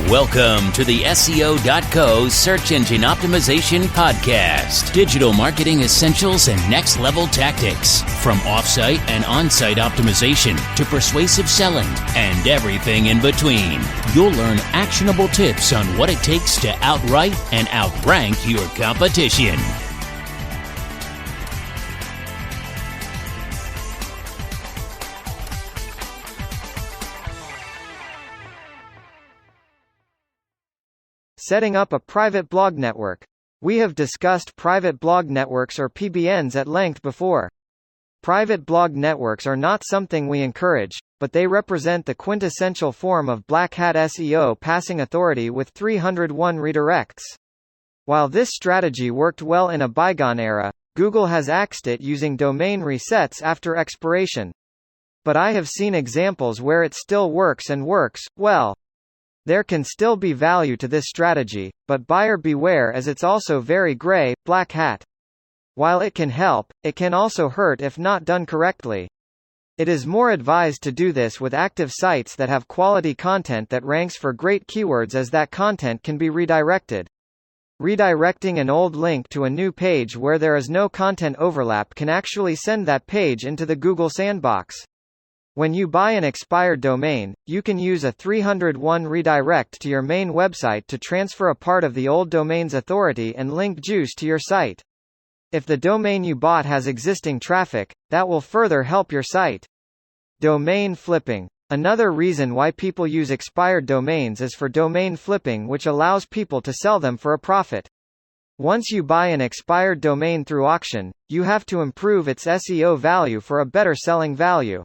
Welcome to the SEO.co Search Engine Optimization Podcast. Digital marketing essentials and next-level tactics. From off-site and on-site optimization to persuasive selling and everything in between. You'll learn actionable tips on what it takes to outright and outrank your competition. Setting up a private blog network. We have discussed private blog networks or PBNs at length before. Private blog networks are not something we encourage, but they represent the quintessential form of black hat SEO passing authority with 301 redirects. While this strategy worked well in a bygone era, Google has axed it using domain resets after expiration. But I have seen examples where it still works and works well. There can still be value to this strategy, but buyer beware, as it's also very gray, black hat. While it can help, it can also hurt if not done correctly. It is more advised to do this with active sites that have quality content that ranks for great keywords, as that content can be redirected. Redirecting an old link to a new page where there is no content overlap can actually send that page into the Google sandbox. When you buy an expired domain, you can use a 301 redirect to your main website to transfer a part of the old domain's authority and link juice to your site. If the domain you bought has existing traffic, that will further help your site. Domain flipping. Another reason why people use expired domains is for domain flipping, which allows people to sell them for a profit. Once you buy an expired domain through auction, you have to improve its SEO value for a better selling value.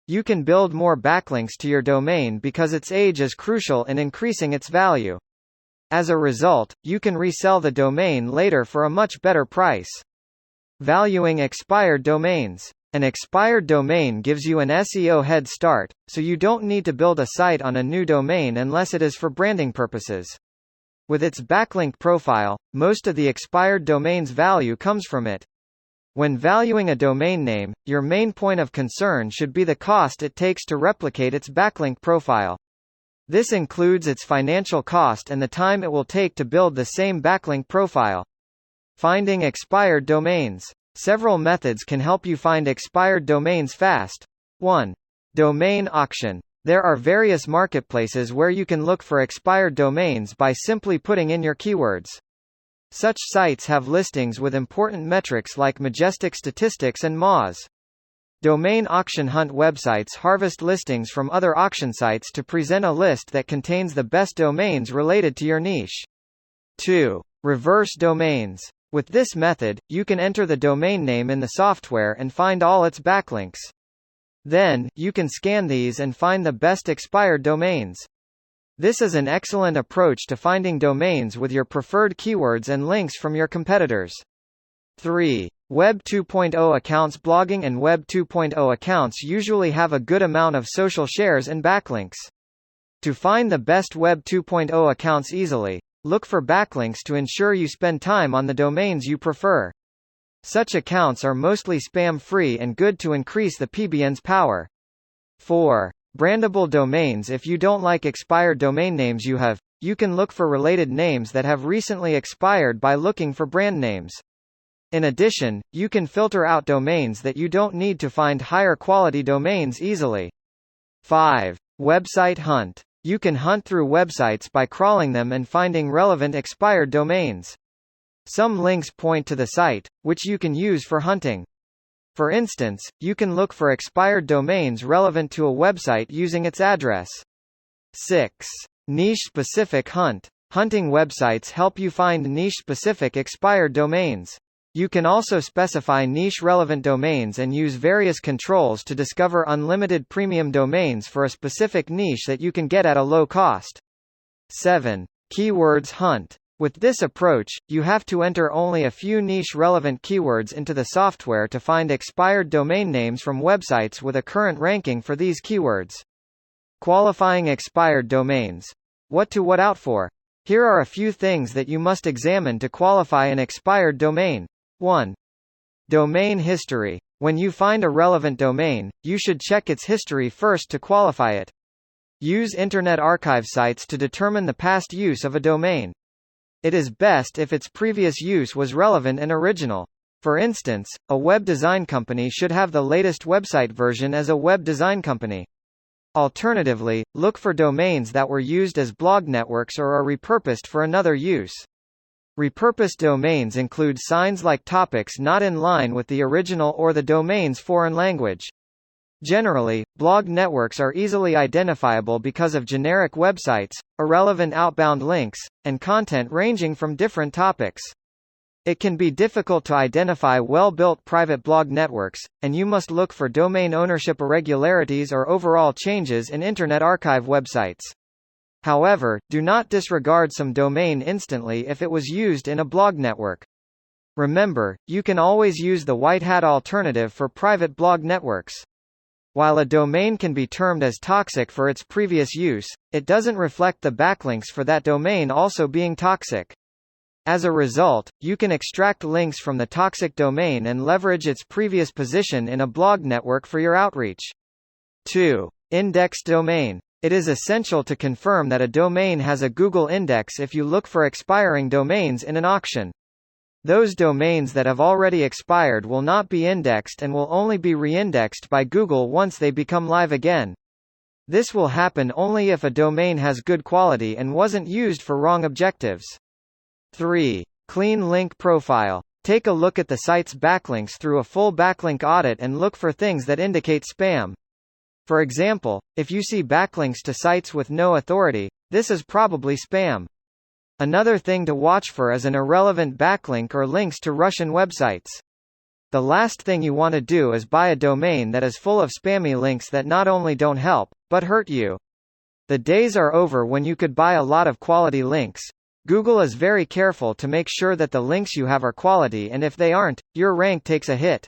You can build more backlinks to your domain because its age is crucial in increasing its value. As a result, you can resell the domain later for a much better price. Valuing expired domains. An expired domain gives you an SEO head start, so you don't need to build a site on a new domain unless it is for branding purposes. With its backlink profile, most of the expired domain's value comes from it. When valuing a domain name, your main point of concern should be the cost it takes to replicate its backlink profile. This includes its financial cost and the time it will take to build the same backlink profile. Finding expired domains. Several methods can help you find expired domains fast. 1. Domain auction. There are various marketplaces where you can look for expired domains by simply putting in your keywords. Such sites have listings with important metrics like Majestic Statistics and Moz. Domain auction hunt websites harvest listings from other auction sites to present a list that contains the best domains related to your niche. 2. Reverse domains. With this method, you can enter the domain name in the software and find all its backlinks. Then, you can scan these and find the best expired domains. This is an excellent approach to finding domains with your preferred keywords and links from your competitors. 3. Web 2.0 accounts. Blogging and Web 2.0 accounts usually have a good amount of social shares and backlinks. To find the best Web 2.0 accounts easily, look for backlinks to ensure you spend time on the domains you prefer. Such accounts are mostly spam-free and good to increase the PBN's power. 4. Brandable domains. If you don't like expired domain names you can look for related names that have recently expired by looking for brand names. In addition, you can filter out domains that you don't need to find higher quality domains easily. 5. Website hunt. You can hunt through websites by crawling them and finding relevant expired domains. Some links point to the site, which you can use for hunting. For instance, you can look for expired domains relevant to a website using its address. 6. Niche-specific hunt. Hunting websites help you find niche-specific expired domains. You can also specify niche-relevant domains and use various controls to discover unlimited premium domains for a specific niche that you can get at a low cost. 7. Keywords hunt. With this approach, you have to enter only a few niche-relevant keywords into the software to find expired domain names from websites with a current ranking for these keywords. Qualifying expired domains. What to watch out for? Here are a few things that you must examine to qualify an expired domain. 1. Domain history. When you find a relevant domain, you should check its history first to qualify it. Use Internet Archive sites to determine the past use of a domain. It is best if its previous use was relevant and original. For instance, a web design company should have the latest website version as a web design company. Alternatively, look for domains that were used as blog networks or are repurposed for another use. Repurposed domains include signs like topics not in line with the original or the domain's foreign language. Generally, blog networks are easily identifiable because of generic websites, irrelevant outbound links, and content ranging from different topics. It can be difficult to identify well-built private blog networks, and you must look for domain ownership irregularities or overall changes in Internet Archive websites. However, do not disregard some domain instantly if it was used in a blog network. Remember, you can always use the white hat alternative for private blog networks. While a domain can be termed as toxic for its previous use, it doesn't reflect the backlinks for that domain also being toxic. As a result, you can extract links from the toxic domain and leverage its previous position in a blog network for your outreach. 2. Indexed domain. It is essential to confirm that a domain has a Google index if you look for expiring domains in an auction. Those domains that have already expired will not be indexed and will only be reindexed by Google once they become live again. This will happen only if a domain has good quality and wasn't used for wrong objectives. 3. Clean link profile. Take a look at the site's backlinks through a full backlink audit and look for things that indicate spam. For example, if you see backlinks to sites with no authority, this is probably spam. Another thing to watch for is an irrelevant backlink or links to Russian websites. The last thing you want to do is buy a domain that is full of spammy links that not only don't help, but hurt you. The days are over when you could buy a lot of quality links. Google is very careful to make sure that the links you have are quality, and if they aren't, your rank takes a hit.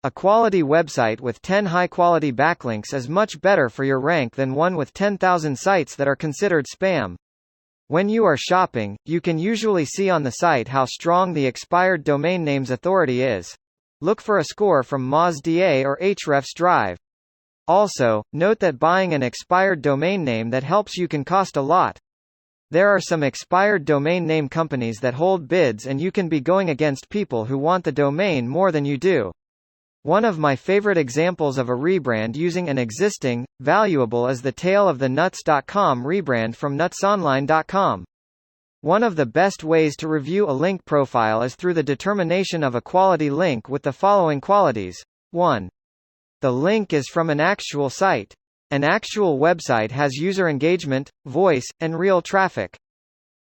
A quality website with 10 high-quality backlinks is much better for your rank than one with 10,000 sites that are considered spam. When you are shopping, you can usually see on the site how strong the expired domain name's authority is. Look for a score from MozDA or Ahrefs Drive. Also, note that buying an expired domain name that helps you can cost a lot. There are some expired domain name companies that hold bids, and you can be going against people who want the domain more than you do. One of my favorite examples of a rebrand using an existing, valuable is the Tale of the Nuts.com rebrand from nutsonline.com. One of the best ways to review a link profile is through the determination of a quality link with the following qualities. 1. The link is from an actual site. An actual website has user engagement, voice, and real traffic.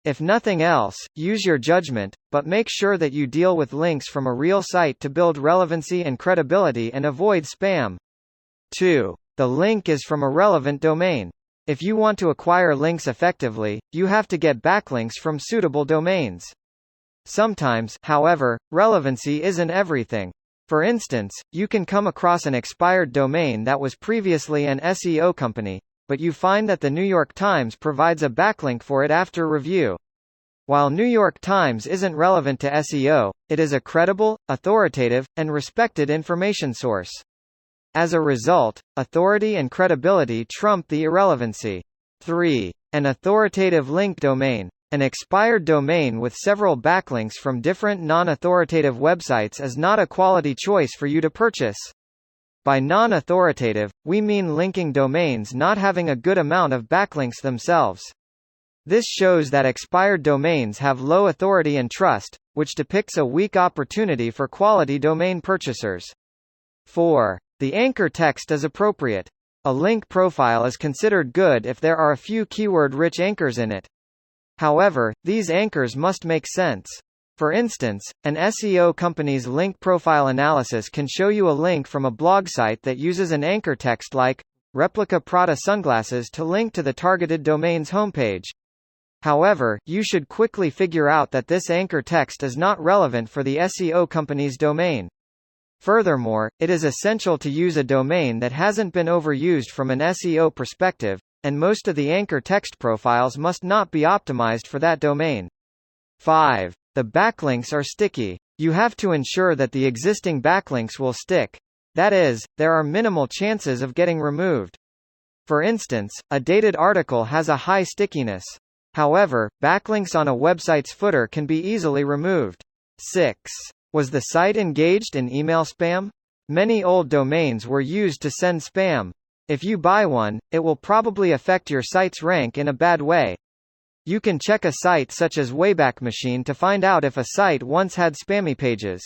If nothing else, use your judgment, but make sure that you deal with links from a real site to build relevancy and credibility and avoid spam. 2. The link is from a relevant domain. If you want to acquire links effectively, you have to get backlinks from suitable domains. Sometimes, however, relevancy isn't everything. For instance, you can come across an expired domain that was previously an SEO company, but you find that the New York Times provides a backlink for it after review. While New York Times isn't relevant to SEO, it is a credible, authoritative, and respected information source. As a result, authority and credibility trump the irrelevancy. 3. An authoritative link domain. An expired domain with several backlinks from different non-authoritative websites is not a quality choice for you to purchase. By non-authoritative, we mean linking domains not having a good amount of backlinks themselves. This shows that expired domains have low authority and trust, which depicts a weak opportunity for quality domain purchasers. 4. The anchor text is appropriate. A link profile is considered good if there are a few keyword-rich anchors in it. However, these anchors must make sense. For instance, an SEO company's link profile analysis can show you a link from a blog site that uses an anchor text like, replica Prada sunglasses to link to the targeted domain's homepage. However, you should quickly figure out that this anchor text is not relevant for the SEO company's domain. Furthermore, it is essential to use a domain that hasn't been overused from an SEO perspective, and most of the anchor text profiles must not be optimized for that domain. 5. The backlinks are sticky. You have to ensure that the existing backlinks will stick. That is, there are minimal chances of getting removed. For instance, a dated article has a high stickiness. However, backlinks on a website's footer can be easily removed. 6. Was the site engaged in email spam? Many old domains were used to send spam. If you buy one, it will probably affect your site's rank in a bad way. You can check a site such as Wayback Machine to find out if a site once had spammy pages.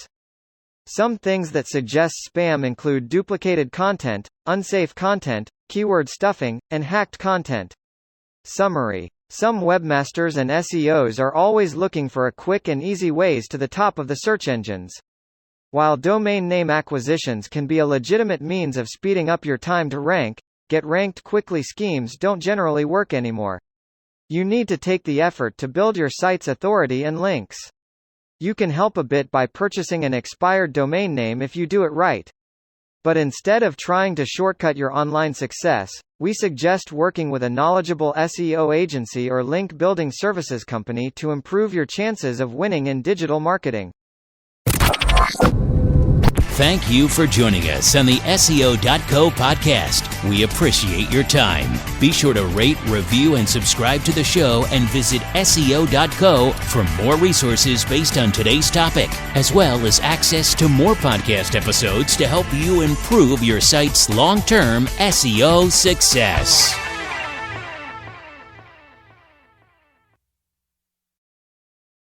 Some things that suggest spam include duplicated content, unsafe content, keyword stuffing, and hacked content. Summary. Some webmasters and SEOs are always looking for a quick and easy ways to the top of the search engines. While domain name acquisitions can be a legitimate means of speeding up your time to rank, get ranked quickly schemes don't generally work anymore. You need to take the effort to build your site's authority and links. You can help a bit by purchasing an expired domain name if you do it right. But instead of trying to shortcut your online success, we suggest working with a knowledgeable SEO agency or link building services company to improve your chances of winning in digital marketing. Thank you for joining us on the SEO.co podcast. We appreciate your time. Be sure to rate, review, and subscribe to the show, and visit SEO.co for more resources based on today's topic, as well as access to more podcast episodes to help you improve your site's long-term SEO success.